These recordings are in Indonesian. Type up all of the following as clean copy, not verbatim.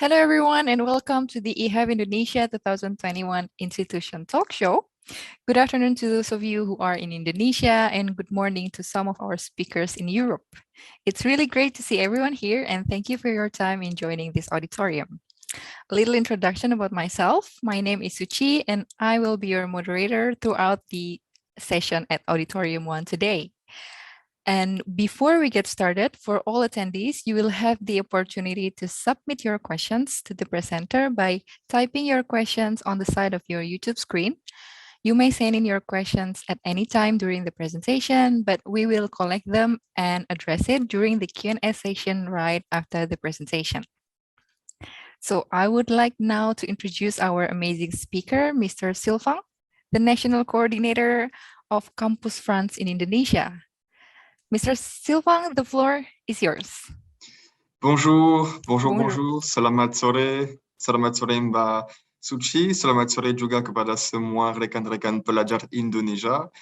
Hello, everyone, and welcome to the eHub Indonesia 2021 Institution Talk Show. Good afternoon to those of you who are in Indonesia, and good morning to some of our speakers in Europe. It's really great to see everyone here, and thank you for your time in joining this auditorium. A little introduction about myself. My name is Suci, and I will be your moderator throughout the session at Auditorium 1 today. And before we get started, for all attendees, you will have the opportunity to submit your questions to the presenter by typing your questions on the side of your YouTube screen. You may send in your questions at any time during the presentation, but we will collect them and address it during the Q&A session right after the presentation. So I would like now to introduce our amazing speaker, Mr. Silvang, the National Coordinator of Campus France in Indonesia. Mr. Silvang, the floor is yours. Bonjour. Selamat sore Mbak Suci. Selamat sore juga kepada semua rekan-rekan pelajar Indonesia.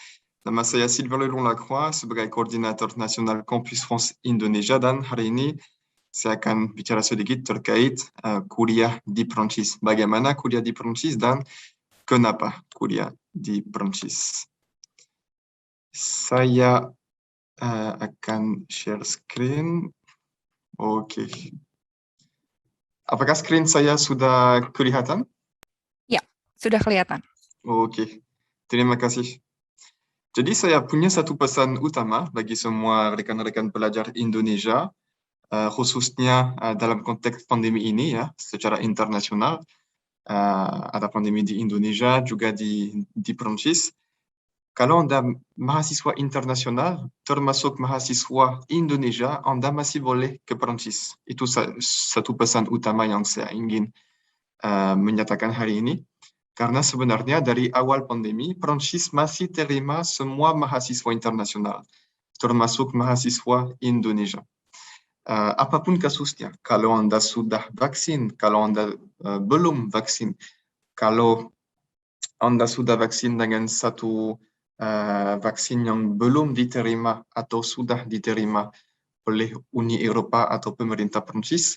Nama saya Sylvain Lelong-Lacroix sebagai Koordinator Nasional Campus France Indonesia, dan hari ini saya akan bicara sedikit terkait kuliah di Prancis. Bagaimana kuliah di Prancis dan kenapa kuliah di Prancis. Saya akan share screen. Oke. Apakah screen saya sudah kelihatan? Ya, sudah kelihatan. Oke. Terima kasih. Jadi saya punya satu pesan utama bagi semua rekan-rekan pelajar Indonesia, khususnya dalam konteks pandemi ini ya, secara internasional. Ada pandemi di Indonesia, juga di Prancis. Kalau Anda mahasiswa internasional, termasuk mahasiswa Indonesia, Anda masih boleh ke Prancis. Itu satu pesan utama yang saya ingin menyatakan hari ini. Karena sebenarnya dari awal pandemi, Prancis masih terima semua mahasiswa internasional, termasuk mahasiswa Indonesia. Apapun kasusnya, kalau Anda sudah vaksin, kalau Anda belum vaksin, kalau Anda sudah vaksin dengan satu vaksin yang belum diterima atau sudah diterima oleh Uni Eropa atau pemerintah Prancis,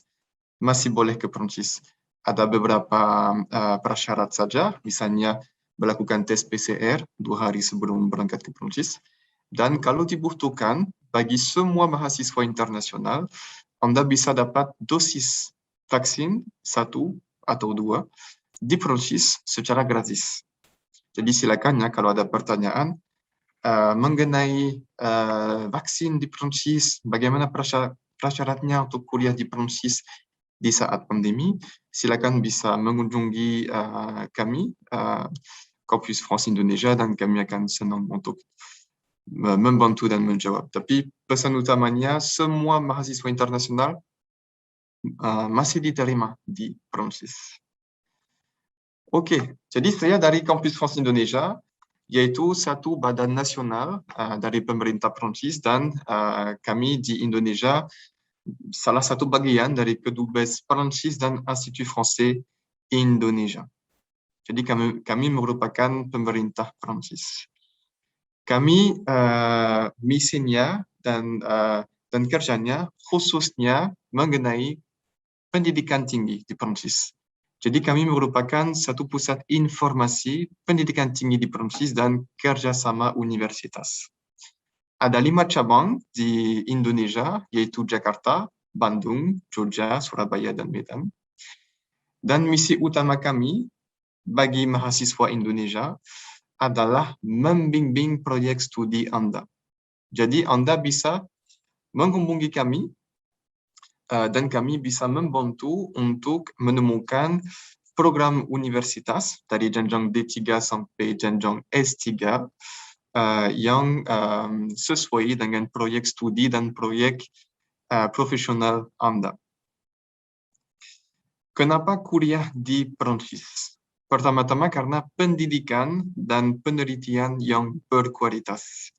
masih boleh ke Prancis. Ada beberapa prasyarat saja, misalnya melakukan tes PCR 2 hari sebelum berangkat ke Prancis. Dan kalau dibutuhkan, bagi semua mahasiswa internasional, Anda bisa dapat dosis vaksin 1 atau 2 di Prancis secara gratis. Jadi silakan ya kalau ada pertanyaan mengenai vaksin di Prancis, bagaimana prasyaratnya untuk kuliah di Prancis di saat pandemi, silakan bisa mengunjungi kami, Campus France Indonesia, dan kami akan senang untuk membantu dan menjawab. Tapi pesan utamanya, semua mahasiswa internasional masih diterima di Prancis. Oke, jadi saya dari Campus France Indonesia, yaitu satu badan nasional dari pemerintah Prancis, dan kami di Indonesia salah satu bagian dari Kedubes Prancis dan Institut Français Indonesia. Jadi kami merupakan pemerintah Prancis. Kami misinya dan kerjanya khususnya mengenai pendidikan tinggi di Prancis. Jadi kami merupakan satu pusat informasi pendidikan tinggi di Prancis dan kerjasama universitas. Ada 5 cabang di Indonesia, yaitu Jakarta, Bandung, Jogja, Surabaya, dan Medan. Dan misi utama kami bagi mahasiswa Indonesia adalah membimbing proyek studi Anda. Jadi Anda bisa menghubungi kami, dan kami bisa membantu untuk menemukan program universitas dari jenjang D3 sampai jenjang S3 yang sesuai dengan proyek studi dan proyek profesional Anda. Kenapa kuliah di Prancis? Pertama-tama karena pendidikan dan penelitian yang berkualitas.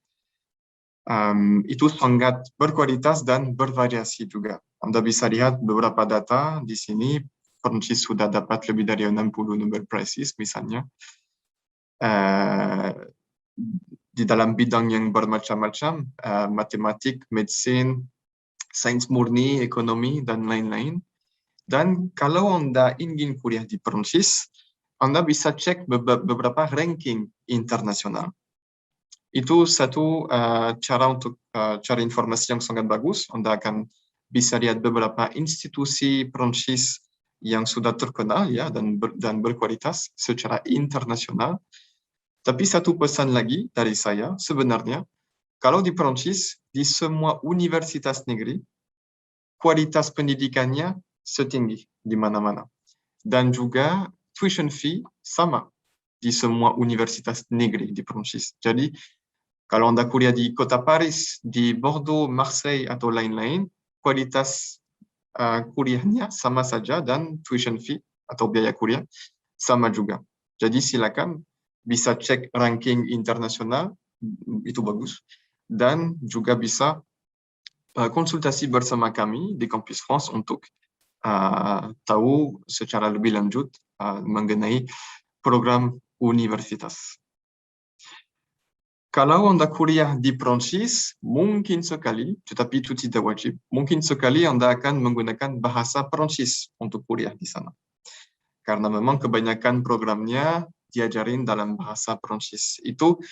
Itu sangat berkualitas dan bervariasi juga. Anda bisa lihat beberapa data di sini. Prancis sudah dapat lebih dari 60 Nobel Prizes misalnya. Di dalam bidang yang bermacam-macam, matematik, medicine, sains murni, ekonomi, dan lain-lain. Dan kalau Anda ingin kuliah di Perancis, Anda bisa cek beberapa ranking internasional. Itu satu cara untuk cari informasi yang sangat bagus. Anda akan bisa lihat beberapa institusi Perancis yang sudah terkenal ya dan berkualitas secara internasional. Tapi satu pesan lagi dari saya, sebenarnya, kalau di Perancis, di semua universitas negeri, kualitas pendidikannya setinggi di mana-mana. Dan juga tuition fee sama di semua universitas negeri di Perancis. Jadi, kalau Anda kuliah di kota Paris, di Bordeaux, Marseille, atau lain-lain, kualitas kuliahnya sama saja dan tuition fee atau biaya kuliah sama juga. Jadi silakan bisa cek ranking internasional, itu bagus. Dan juga bisa konsultasi bersama kami di Campus France untuk tahu secara lebih lanjut mengenai program universitas. Kalau Anda kuliah di Perancis, mungkin sekali, tetapi itu tidak wajib, mungkin sekali Anda akan menggunakan bahasa Perancis untuk kuliah di sana. Karena memang kebanyakan programnya diajarin dalam bahasa Perancis. Itu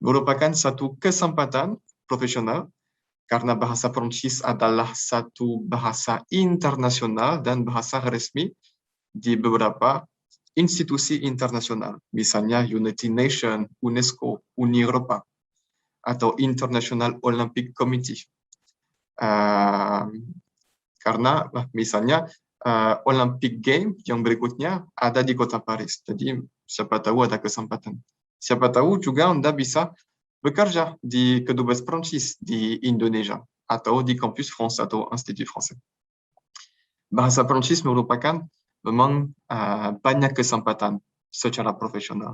merupakan satu kesempatan profesional karena bahasa Perancis adalah satu bahasa internasional dan bahasa resmi di beberapa institusi internasional, misalnya United Nations, UNESCO, Uni Eropa, atau International Olympic Committee. Karena misalnya Olympic Game yang berikutnya ada di kota Paris. Jadi siapa tahu ada kesempatan. Siapa tahu juga Anda bisa bekerja di kedubes Perancis di Indonesia atau di Campus France atau Institut Français. Bahasa Perancis merupakan memang banyak kesempatan secara profesional.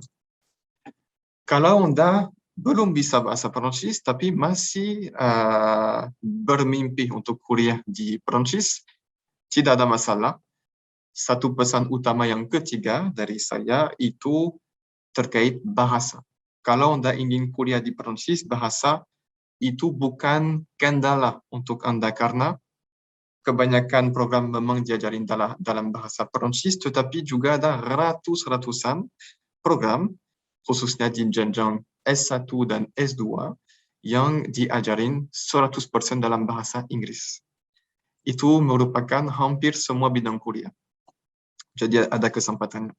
Kalau Anda belum bisa bahasa Perancis, tapi masih bermimpi untuk kuliah di Perancis, tidak ada masalah. Satu pesan utama yang ketiga dari saya itu terkait bahasa. Kalau Anda ingin kuliah di Perancis, bahasa itu bukan kendala untuk Anda karena kebanyakan program memang diajarin dalam bahasa Perancis, tetapi juga ada ratusan program, khususnya di jenjang S1 dan S2, yang diajarin 100% dalam bahasa Inggris. Itu merupakan hampir semua bidang kuliah. Jadi ada kesempatan.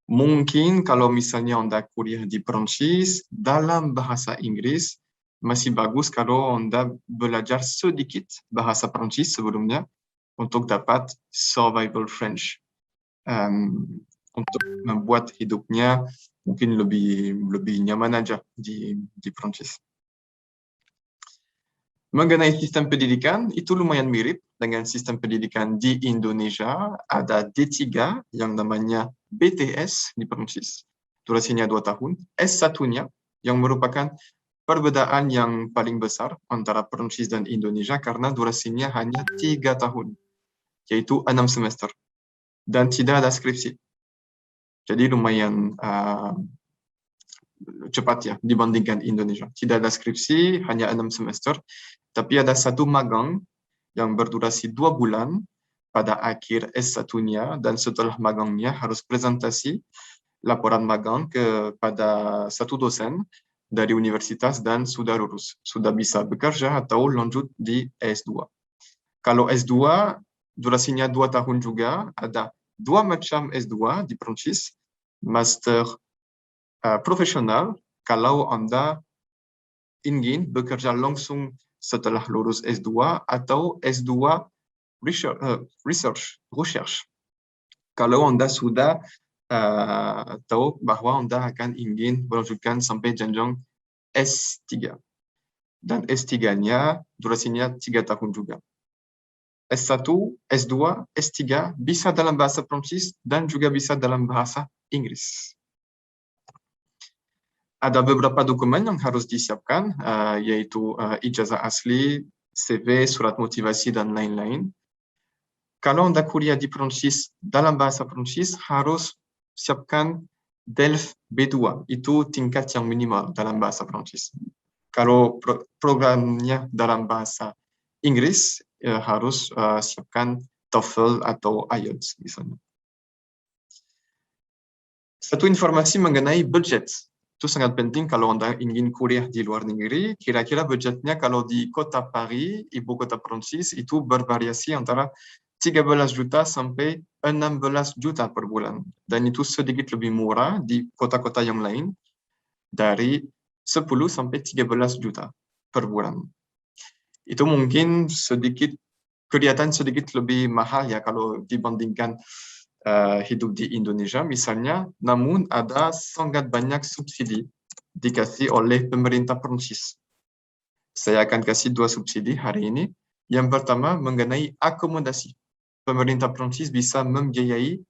Mungkin kalau misalnya Anda kuliah di Perancis, dalam bahasa Inggris, masih bagus kalau Anda belajar sedikit bahasa Perancis sebelumnya untuk dapat survival French. Untuk membuat hidupnya mungkin lebih nyaman aja di Perancis. Mengenai sistem pendidikan, itu lumayan mirip dengan sistem pendidikan di Indonesia. Ada D3 yang namanya BTS di Perancis, durasinya 2 tahun. S1-nya yang merupakan perbedaan yang paling besar antara Perancis dan Indonesia karena durasinya hanya 3 tahun, yaitu 6 semester. Dan tidak ada skripsi. Jadi lumayan cepat ya dibandingkan Indonesia. Tidak ada skripsi, hanya 6 semester. Tapi ada satu magang yang berdurasi 2 bulan pada akhir S1-nya, dan setelah magangnya harus presentasi laporan magang kepada satu dosen dari universitas dan sudah lulus. Sudah bisa bekerja atau lanjut di S2. Kalau S2, durasinya 2 tahun juga, ada 2 macam S2 di Perancis. Master profesional, kalau Anda ingin bekerja langsung setelah lulus S2, atau S2 research. Kalau Anda sudah tahu bahwa Anda akan ingin melanjutkan sampai jenjang S3. Dan S3-nya durasinya 3 tahun juga. S1, S2, S3 bisa dalam bahasa Perancis dan juga bisa dalam bahasa Inggris. Ada beberapa dokumen yang harus disiapkan, yaitu ijazah asli, CV, surat motivasi, dan lain-lain. Kalau Anda kuliah di Perancis dalam bahasa Perancis, harus siapkan DELF B2. Itu tingkat yang minimal dalam bahasa Perancis. Kalau programnya dalam bahasa Inggris, harus siapkan TOEFL atau IELTS misalnya. Satu informasi mengenai budget. Itu sangat penting kalau Anda ingin kuliah di luar negeri. Kira-kira budgetnya kalau di kota Paris, ibu kota Prancis, itu bervariasi antara 13 juta sampai 16 juta per bulan. Dan itu sedikit lebih murah di kota-kota yang lain, dari 10 sampai 13 juta per bulan. Itu mungkin kelihatan sedikit lebih mahal ya kalau dibandingkan hidup di Indonesia misalnya, namun ada sangat banyak subsidi dikasih oleh pemerintah Prancis. Saya akan kasih 2 subsidi hari ini. Yang pertama mengenai akomodasi. Pemerintah Prancis bisa membiayai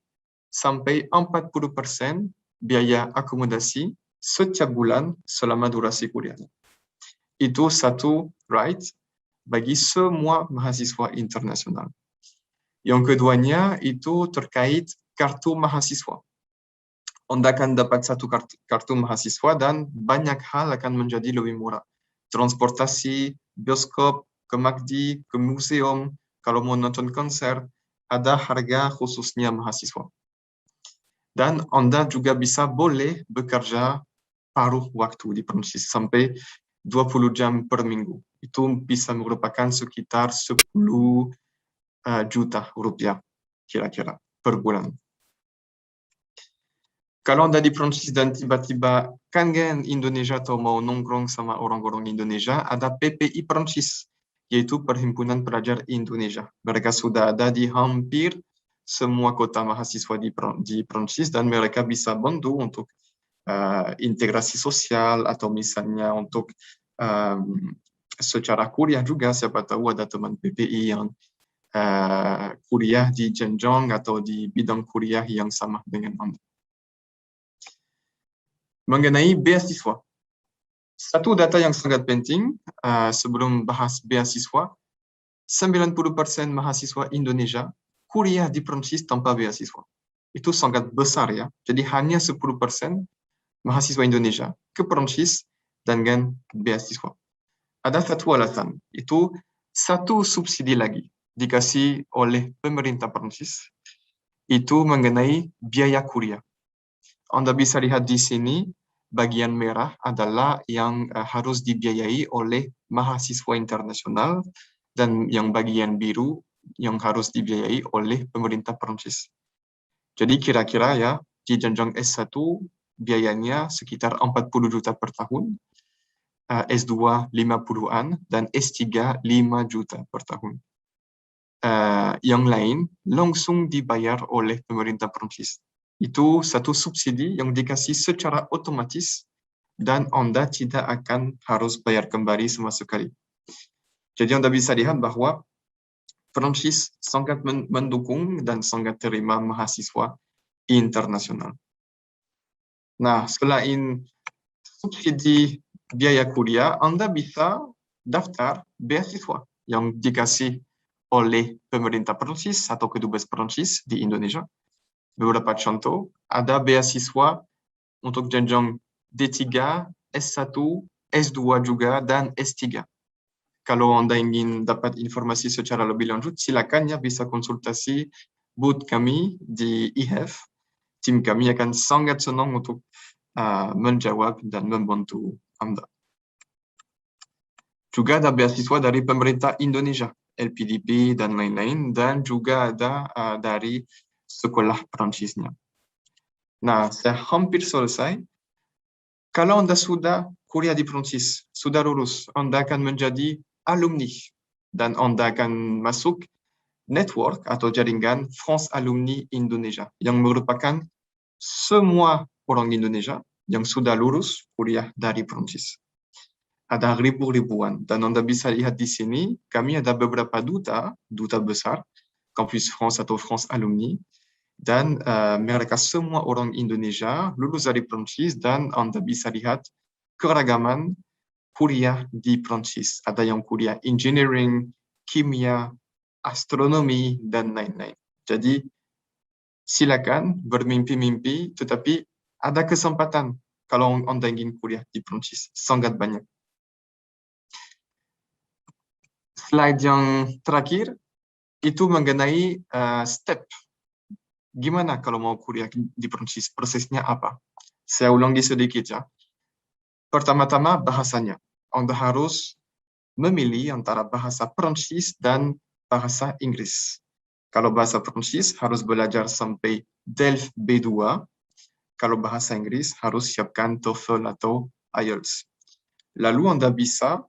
sampai 40% biaya akomodasi setiap bulan selama durasi kuliahnya. Itu satu right bagi semua mahasiswa internasional. Yang keduanya itu terkait kartu mahasiswa. Anda akan dapat satu kartu mahasiswa dan banyak hal akan menjadi lebih murah. Transportasi, bioskop, ke McD, ke museum, kalau mau nonton konser, ada harga khususnya mahasiswa. Dan Anda juga boleh bekerja paruh waktu di Prancis sampai 20 jam per minggu. Itu bisa merupakan sekitar 10 juta rupiah kira-kira per bulan. Kalau Anda di Prancis dan tiba-tiba kangen Indonesia atau mau nongkrong sama orang-orang Indonesia, ada PPI Prancis, yaitu Perhimpunan Pelajar Indonesia. Mereka sudah ada di hampir semua kota mahasiswa di Prancis dan mereka bisa bantu untuk integrasi sosial atau misalnya untuk secara kuliah juga. Siapa tahu ada teman PPI yang kuliah di jenjang atau di bidang kuliah yang sama dengan Anda. Mengenai beasiswa. Satu data yang sangat penting sebelum bahas beasiswa, 90% mahasiswa Indonesia kuliah di Prancis tanpa beasiswa. Itu sangat besar ya. Jadi hanya 10% mahasiswa Indonesia ke Prancis dengan beasiswa. Ada satu alasan, itu satu subsidi lagi dikasih oleh pemerintah Prancis, itu mengenai biaya kuliah. Anda bisa lihat di sini, bagian merah adalah yang harus dibiayai oleh mahasiswa internasional dan yang bagian biru yang harus dibiayai oleh pemerintah Prancis. Jadi kira-kira ya, di jenjang S1 biayanya sekitar 40 juta per tahun, S2 50-an, dan S3 5 juta per tahun. Yang lain langsung dibayar oleh pemerintah Prancis. Itu satu subsidi yang dikasih secara otomatis dan Anda tidak akan harus bayar kembali sama sekali. Jadi Anda bisa lihat bahwa Prancis sangat mendukung dan sangat terima mahasiswa internasional. Nah, selain subsidi biaya kuliah, Anda bisa daftar beasiswa yang dikasih oleh pemerintah Prancis atau kedubes Prancis di Indonesia. Beberapa contoh, ada beasiswa untuk jenjang D3, S1, S2 juga, dan S3. Kalau Anda ingin dapat informasi secara lebih lanjut, silakan ya bisa konsultasi booth kami di IHEF. Tim kami akan sangat senang untuk menjawab dan membantu Anda. Juga ada beasiswa dari pemerintah Indonesia, LPDP dan lain-lain, dan juga ada dari sekolah Prancisnya. Nah, saya hampir selesai. Kalau Anda sudah kuliah di Prancis, sudah lulus, Anda akan menjadi alumni dan Anda akan masuk network atau jaringan France Alumni Indonesia yang merupakan semua orang Indonesia yang sudah lulus kuliah dari Prancis. Ada ribu-ribuan dan Anda bisa lihat di sini, kami ada beberapa duta besar, Campus France atau France Alumni, dan mereka semua orang Indonesia lulus dari Prancis dan Anda bisa lihat keragaman kuliah di Prancis. Ada yang kuliah engineering, kimia, astronomi, dan lain-lain. Jadi silakan bermimpi-mimpi, tetapi ada kesempatan kalau Anda ingin kuliah di Prancis. Sangat banyak. Slide yang terakhir, itu mengenai step. Gimana kalau mau kuliah di Perancis, prosesnya apa? Saya ulangi sedikit ya. Pertama-tama bahasanya. Anda harus memilih antara bahasa Perancis dan bahasa Inggris. Kalau bahasa Perancis harus belajar sampai DELF B2. Kalau bahasa Inggris harus siapkan TOEFL atau IELTS. Lalu Anda bisa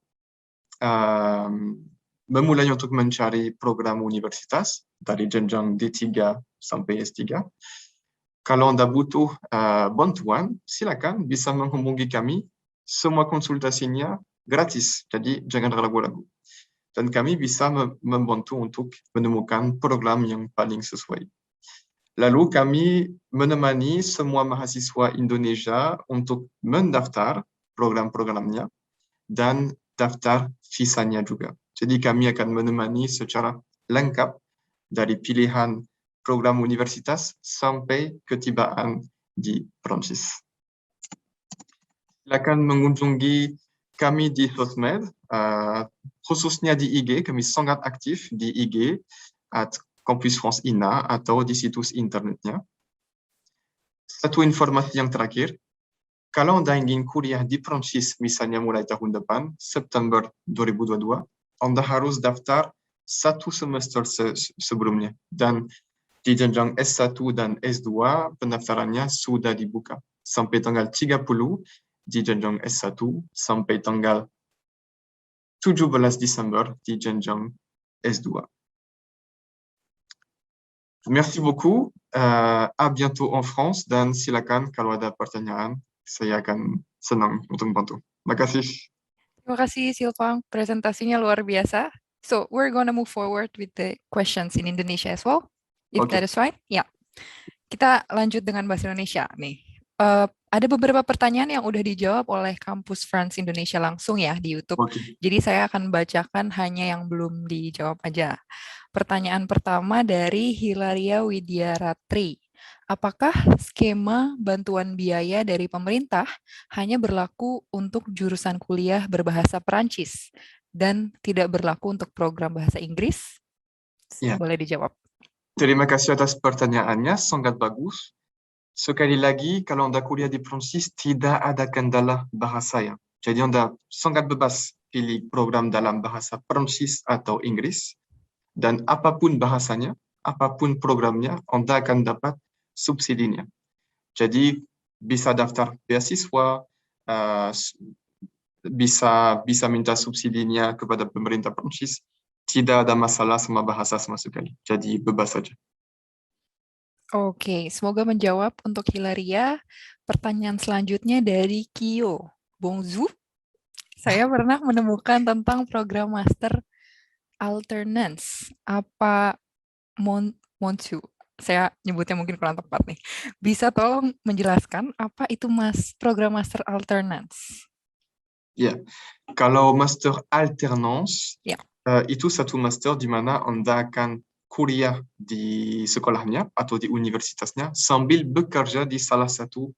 memulai untuk mencari program universitas dari jenjang D3 sampai S3. Kalau Anda butuh bantuan, silakan bisa menghubungi kami. Semua konsultasinya gratis, jadi jangan ragu-ragu. Dan kami bisa membantu untuk menemukan program yang paling sesuai. Lalu kami menemani semua mahasiswa Indonesia untuk mendaftar program-programnya dan daftar visanya juga. Jadi kami akan menemani secara lengkap dari pilihan program universitas sampai ketibaan di Prancis. Silakan mengunjungi kami di sosmed, khususnya di IG, kami sangat aktif di IG @Campus France INA atau di situs internetnya. Satu informasi yang terakhir, kalau Anda ingin kuliah di Prancis, misalnya mulai tahun depan, September 2022, Anda harus daftar satu semester sebelumnya. Dan di jenjang S1 dan S2, pendaftarannya sudah dibuka. Sampai tanggal 30 di jenjang S1, sampai tanggal 17 Desember di jenjang S2. Merci beaucoup. À bientôt en France. Dan silakan kalau ada pertanyaan, saya akan senang untuk membantu. Makasih. Terima kasih Silvang, presentasinya luar biasa. So we're gonna move forward with the questions in Indonesia as well, if Okay. that is fine. Ya, kita lanjut dengan bahasa Indonesia nih. Ada beberapa pertanyaan yang udah dijawab oleh Kampus France Indonesia langsung ya di YouTube. Okay. Jadi saya akan bacakan hanya yang belum dijawab aja. Pertanyaan pertama dari Hilaria Widiaratri. Apakah skema bantuan biaya dari pemerintah hanya berlaku untuk jurusan kuliah berbahasa Perancis dan tidak berlaku untuk program bahasa Inggris? Ya. Boleh dijawab. Terima kasih atas pertanyaannya, sangat bagus. Sekali lagi, kalau Anda kuliah di Prancis, tidak ada kendala bahasa ya. Jadi Anda sangat bebas pilih program dalam bahasa Prancis atau Inggris. Dan apapun bahasanya, apapun programnya, Anda akan dapat subsidinya. Jadi bisa daftar beasiswa, bisa minta subsidinya kepada pemerintah Prancis. Tidak ada masalah sama bahasa sama sekali. Jadi bebas saja. Oke, semoga menjawab untuk Hilaria. Pertanyaan selanjutnya dari Kyo. Bonjour. Saya pernah menemukan tentang program master alternance. Apa Monsu? Saya nyebutnya mungkin kurang tepat nih. Bisa tolong menjelaskan apa itu program master alternance? Ya, kalau master alternance, Ya. Itu satu master di mana Anda akan kuliah di sekolahnya atau di universitasnya sambil bekerja di salah satu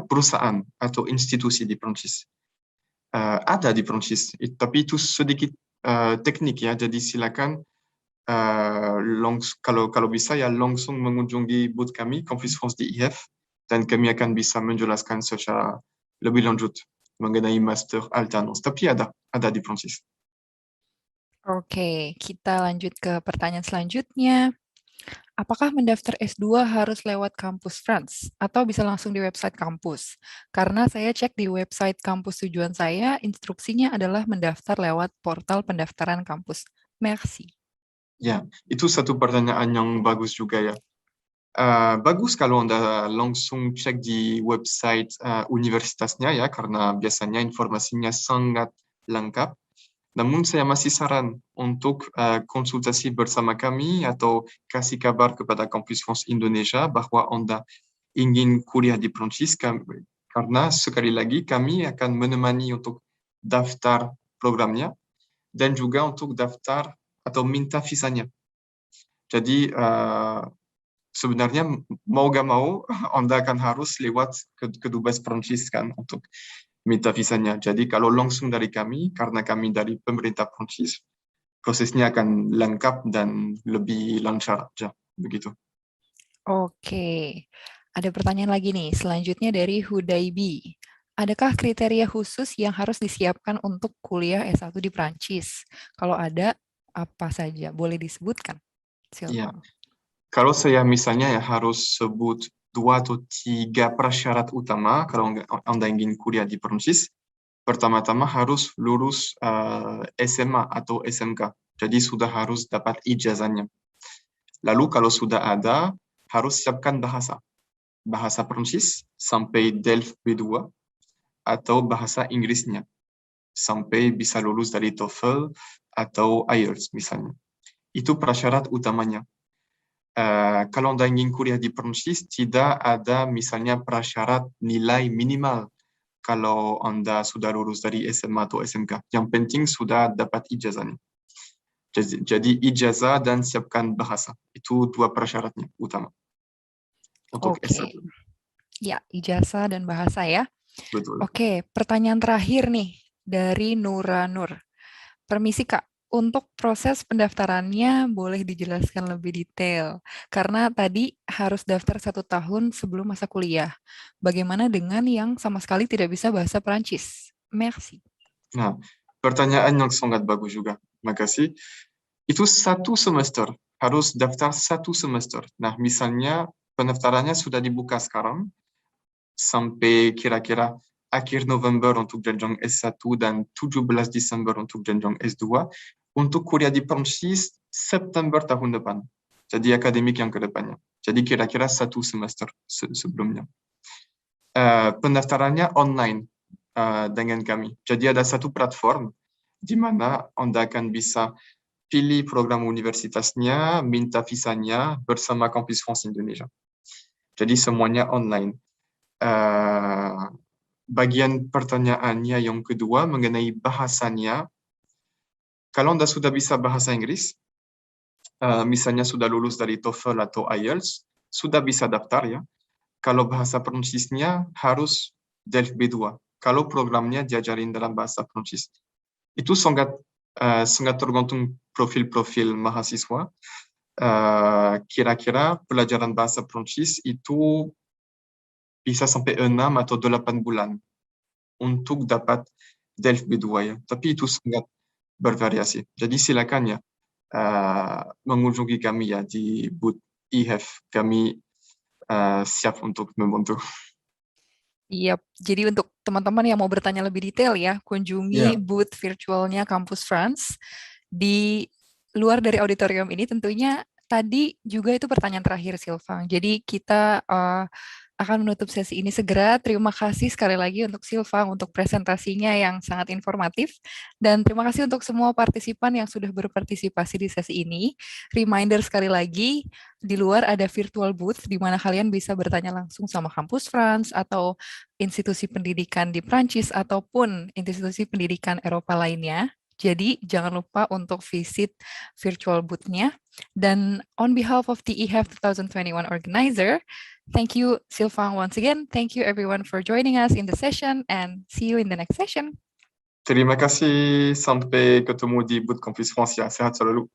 perusahaan atau institusi di Prancis. Ada di Prancis, tapi itu sedikit teknik ya, jadi silakan kalau bisa ya langsung mengunjungi booth kami, Campus France di IF, dan kami akan bisa menjelaskan secara lebih lanjut mengenai master alternance. Tapi ada di Prancis. Oke, kita lanjut ke pertanyaan selanjutnya. Apakah mendaftar S2 harus lewat kampus France atau bisa langsung di website kampus? Karena saya cek di website kampus tujuan saya, instruksinya adalah mendaftar lewat portal pendaftaran kampus. Merci. Ya, itu satu pertanyaan yang bagus juga ya. Bagus kalau Anda langsung cek di website universitasnya ya, karena biasanya informasinya sangat lengkap. Namun saya masih saran untuk konsultasi bersama kami atau kasih kabar kepada Campus France Indonesia bahwa Anda ingin kuliah di Prancis, karena sekali lagi kami akan menemani untuk daftar programnya dan juga untuk daftar atau minta visanya. Jadi sebenarnya mau gak mau Anda akan harus lewat ke Dubes Prancis kan untuk minta visanya. Jadi kalau langsung dari kami, karena kami dari pemerintah Prancis, prosesnya akan lengkap dan lebih lancar aja, begitu. Oke, ada pertanyaan lagi nih, selanjutnya dari Hudaibi. Adakah kriteria khusus yang harus disiapkan untuk kuliah S1 di Prancis? Kalau ada, apa saja? Boleh disebutkan, Iya. Silvang? Kalau saya misalnya ya harus sebut 2 atau 3 prasyarat utama kalau Anda ingin kuliah di Prancis. Pertama-tama harus lulus SMA atau SMK. Jadi sudah harus dapat ijazahnya. Lalu kalau sudah ada, harus siapkan bahasa Prancis sampai DELF B2 atau bahasa Inggrisnya sampai bisa lulus dari TOEFL atau IELTS misalnya. Itu prasyarat utamanya. Kalau Anda ingin kuliah di Prancis, tidak ada misalnya prasyarat nilai minimal kalau Anda sudah lulus dari SMA atau SMK. Yang penting sudah dapat ijazahnya. Jadi ijazah dan siapkan bahasa. Itu 2 prasyaratnya utama untuk Oke, S1. ya, ijazah dan bahasa ya. Betul. Oke, pertanyaan terakhir nih dari Nura Nur. Permisi Kak, untuk proses pendaftarannya boleh dijelaskan lebih detail. Karena tadi harus daftar 1 tahun sebelum masa kuliah. Bagaimana dengan yang sama sekali tidak bisa bahasa Perancis? Merci. Nah, pertanyaan yang sangat bagus juga. Makasih. Itu 1 semester. Harus daftar 1 semester. Nah, misalnya pendaftarannya sudah dibuka sekarang sampai kira-kira akhir November untuk jenjang S1 dan 17 Desember untuk jenjang S2. Untuk kuliah di Prancis September tahun depan. Jadi akademik yang ke depannya. Jadi kira-kira 1 semester sebelumnya. Pendaftarannya online dengan kami. Jadi ada satu platform di mana Anda akan bisa pilih program universitasnya, minta visanya bersama Campus France Indonesia. Jadi semuanya online. Bagian pertanyaannya yang kedua mengenai bahasanya. Kalau Anda sudah bisa bahasa Inggris, misalnya sudah lulus dari TOEFL atau IELTS, sudah bisa daftar ya. Kalau bahasa Prancisnya harus DELF B2. Kalau programnya diajarin dalam bahasa Prancis. Itu sangat tergantung profil-profil mahasiswa. Kira-kira pelajaran bahasa Prancis itu bisa sampai 6 atau 8 bulan untuk dapat DELF B2 ya. Tapi itu sangat bervariasi. Jadi silakan ya mengunjungi kami ya di booth IHEF. Kami siap untuk membantu. Iya, jadi untuk teman-teman yang mau bertanya lebih detail ya, kunjungi booth virtualnya Campus France. Di luar dari auditorium ini tentunya tadi juga itu pertanyaan terakhir Silvang. Jadi kita akan menutup sesi ini segera. Terima kasih sekali lagi untuk Silvang untuk presentasinya yang sangat informatif. Dan terima kasih untuk semua partisipan yang sudah berpartisipasi di sesi ini. Reminder sekali lagi, di luar ada virtual booth di mana kalian bisa bertanya langsung sama Campus France atau institusi pendidikan di Prancis ataupun institusi pendidikan Eropa lainnya. Jadi jangan lupa untuk visit virtual booth-nya. Dan on behalf of the EHEF 2021 organizer, thank you Silvang once again. Thank you everyone for joining us in the session and see you in the next session. Terima kasih, sampai ketemu di booth Campus France ya. Sehat selalu.